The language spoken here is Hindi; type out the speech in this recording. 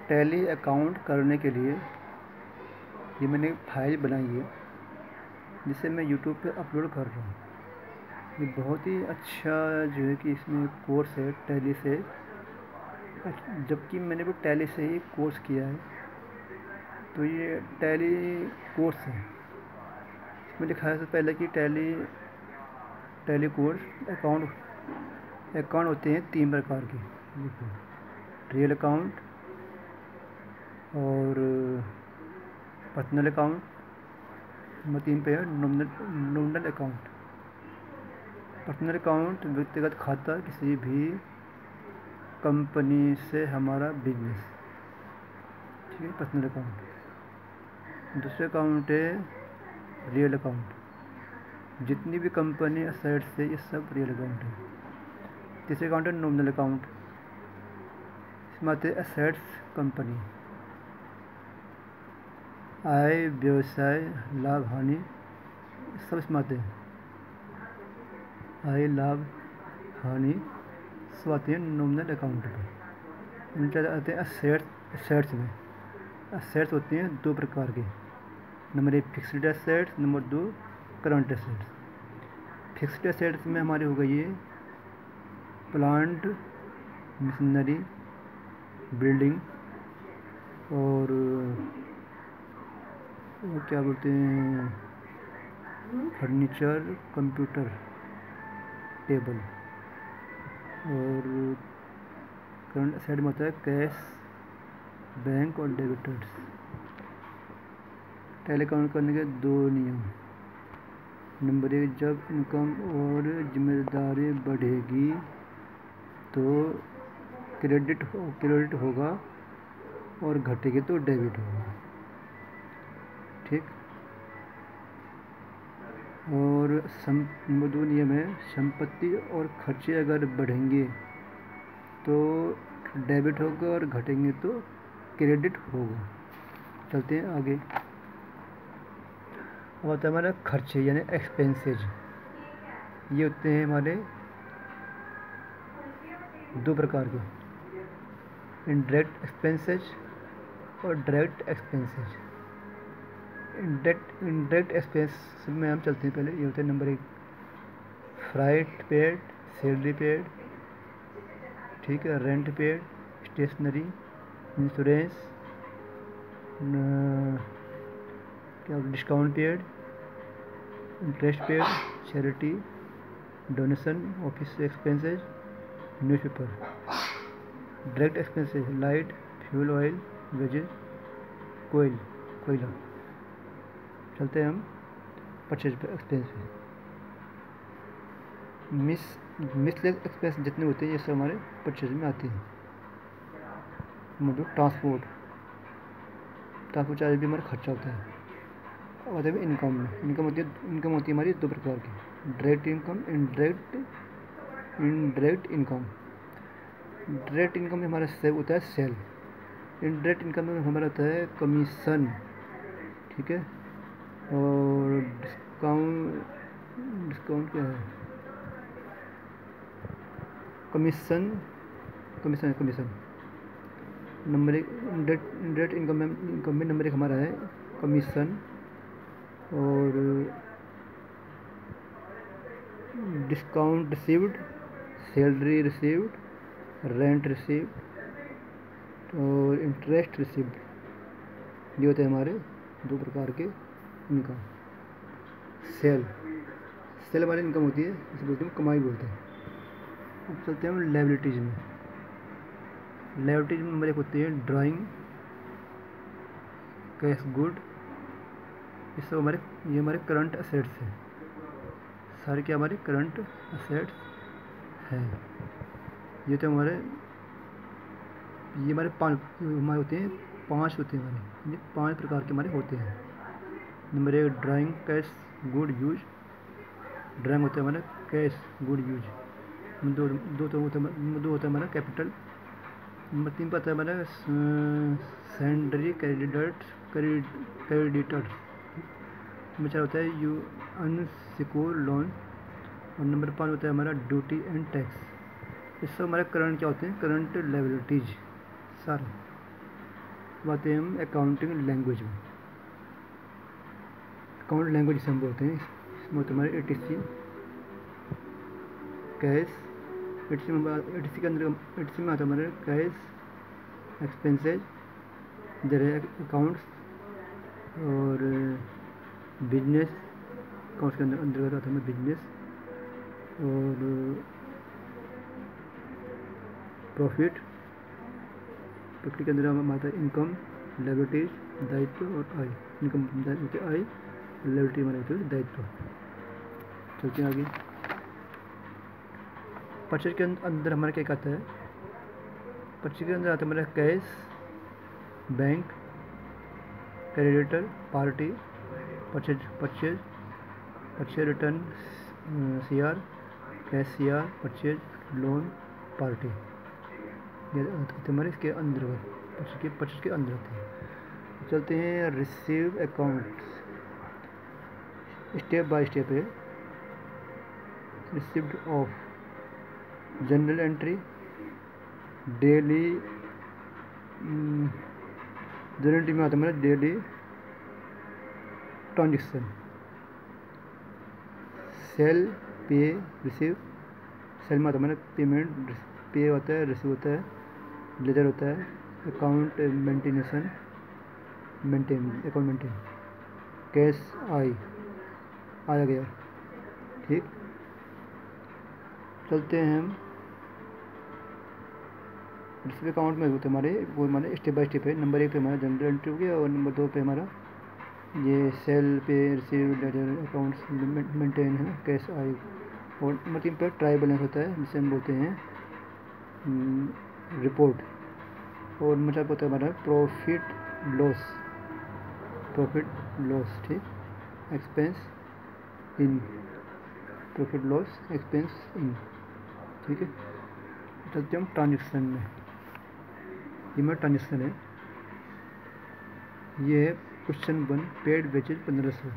टैली अकाउंट करने के लिए ये मैंने एक फाइल बनाई है जिसे मैं यूट्यूब पे अपलोड कर रहा हूँ। ये बहुत ही अच्छा जो है कि इसमें कोर्स है टैली से, जबकि मैंने वो टैली से ही कोर्स किया है। तो ये टैली कोर्स है, इसमें लिखा है सबसे पहले कि टैली कोर्स अकाउंट होते हैं 3 प्रकार के। रियल अकाउंट और पर्सनल अकाउंट, नंबर 3 पे है नॉमिनल अकाउंट। पर्सनल अकाउंट व्यक्तिगत खाता, किसी भी कंपनी से हमारा बिजनेस, ठीक है, पर्सनल अकाउंट। दूसरा अकाउंट है रियल अकाउंट, जितनी भी कंपनी असेट्स है ये सब रियल अकाउंट है। तीसरा अकाउंट है नॉमिनल अकाउंट, इसमें आते हैं असेट्स कंपनी, आय, व्यवसाय, लाभ, हानि, सब इसमें आते हैं। आय, लाभ, हानि सब आते हैं नॉमिनल अकाउंट पे। उनके आते हैं असेट्स में। असेट्स होती हैं 2 प्रकार के, number 1 fixed assets, number 2 current assets. Fixed assets में हमारी हो गई है प्लांट, मशीनरी, बिल्डिंग और क्या बोलते हैं फर्नीचर, कंप्यूटर, टेबल। और करंट एसेट में होता है कैश, बैंक और डेबिटर्स। टैली अकाउंट करने के 2 नियम। नंबर 1, जब इनकम और जिम्मेदारी बढ़ेगी तो क्रेडिट होगा और घटेगी तो डेबिट होगा, ठीक। और नंबर 2 नियम है, संपत्ति और खर्चे अगर बढ़ेंगे तो डेबिट होगा और घटेंगे तो क्रेडिट होगा। चलते हैं आगे। अब आता है हमारा खर्चे यानी एक्सपेंसेज। ये होते हैं हमारे 2 प्रकार के, इनडायरेक्ट एक्सपेंसेज और डायरेक्ट एक्सपेंसेज। इनडायरेक्ट एक्सपेंस में हम चलते हैं। पहले ये होते हैं number 1 freight paid, salary paid, ठीक है, रेंट पेड, स्टेशनरी, इंश्योरेंस, क्या discount paid, interest paid, charity, donation, office expenses, newspaper. Direct expenses light, fuel oil, wages, कोयला। चलते हैं हम परचेज एक्सपेंस पे। मिसलेस एक्सपेंस जितने होते हैं ये सब हमारे परचेज में आती हैं। मतलब ट्रांसपोर्ट चार्ज भी हमारा खर्चा होता है। अब आते हैं इनकम में। इनकम होती है हमारी 2 प्रकार की, direct income, indirect income. Direct income में हमारा सेव होता है सेल। इनडायरेक्ट इनकम में हमारा होता है कमीशन, ठीक है। और डिस्काउंट क्या है, कमीशन। नंबर 1 इनडायरेक्ट इनकम में नंबर 1 हमारा है कमीशन और discount received, salary received, rent received और इंटरेस्ट रिसीव्ड। ये होते हैं हमारे 2 प्रकार के इनकम। सेल हमारी इनकम होती है, इसे बोलते हैं कमाई बोलते हैं। अब चलते हैं हम लायबिलिटीज में। लायबिलिटीज में नंबर 1 होती है ड्राइंग, कैश गुड। ये सब ये हमारे करंट असेट्स हैं। सारे क्या हमारे करंट असेट्स हैं। ये तो हमारे 5 होते हैं, 5 होते हैं हमारे, ये 5 प्रकार के हमारे होते हैं। Number 1 drawing, cash good use. Drawing होता है हमारा कैश गुड यूज। दो होता है हमारा कैपिटल। नंबर 3 पर आता है हमारा सेंडरी क्रेडिटर्स। नंबर 4 होता है अनसिक्योर्ड लोन। और नंबर 5 होता है हमारा ड्यूटी एंड टैक्स। इस सब हमारे करंट क्या होते हैं, करंट लायबिलिटीज सारे। आते हैं हम अकाउंटिंग लैंग्वेज में। अकाउंट लैंग्वेज जिसे हम बोलते हैं, इसमें होता है हमारे ATC कैश, ATC के अंदर ATC में आता है हमारे कैश, एक्सपेंसेज, डायरेक्ट अकाउंट्स और बिजनेस अकाउंट्स के अंदर आता है बिजनेस और प्रॉफिट के अंदर हमारा आता है इनकम, लायबिलिटीज, दायित्व और आय। इनकम होती है आय, लायबिलिटी हमारा होती है दायित्व। चलते हैं आगे। परचेज के अंदर हमारा क्या आता है, परचेज के अंदर आता है हमारा cash, bank, creditor, party, purchase return, CR, cash CR, purchase, loan, party, ये हमारे इसके अंदर परचेज के अंदर आते हैं। चलते हैं receive accounts, step by step है। Receipt of journal entry, daily journal entry में आता है हमारा daily transaction, sale, pay, receive. Sale में आता है हमारा पेमेंट, पे होता है, रिसीव होता है, लेजर होता है, अकाउंट मेंटेन, कैश आया गया। ठीक, चलते हैं हम रिसीव अकाउंट में होते हमारे वो हमारे स्टेप बाय स्टेप है। नंबर 1 पे हमारा जनरल एंट्री हो गया और नंबर 2 पे हमारा ये cell, pay, receive, laser, accounts maintain है, कैश आय। और नंबर 3 पर ट्राई बैलेंस होता है जिसे हम बोलते हैं रिपोर्ट। और मतलब होता है हमारा प्रॉफिट लॉस, ठीक, एक्सपेंस इन, प्रॉफिट लॉस एक्सपेंस इन, ठीक है। चलते हम ट्रांजेक्शन में। ये मेरा ट्रांजेक्शन है, ये है क्वेश्चन 1, पेड वेजेज 1500।